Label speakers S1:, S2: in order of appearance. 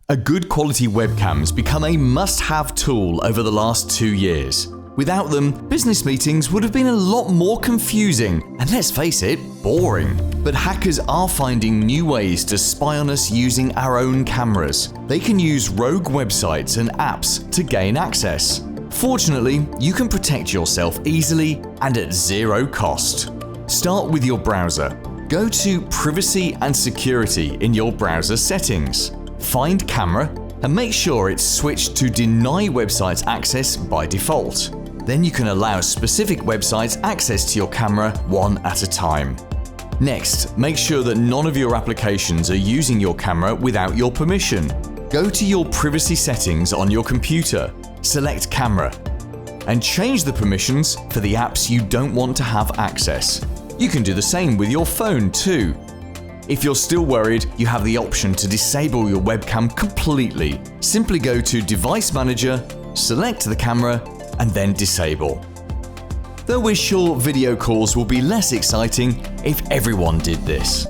S1: A good quality webcam's become a must-have tool over the last 2 years. Without them, business meetings would have been a lot more confusing and, let's face it, boring. But hackers are finding new ways to spy on us using our own cameras. They can use rogue websites and apps to gain access. Fortunately, you can protect yourself easily and at zero cost. Start with your browser. Go to Privacy and Security in your browser settings. Find Camera and make sure it's switched to Deny Websites Access by default. Then you can allow specific websites access to your camera one at a time. Next, make sure that none of your applications are using your camera without your permission. Go to your privacy settings on your computer, select Camera, and change the permissions for the apps you don't want to have access. You can do the same with your phone too. If you're still worried, you have the option to disable your webcam completely. Simply go to Device Manager, select the camera, and then disable. Though we're sure video calls will be less exciting if everyone did this.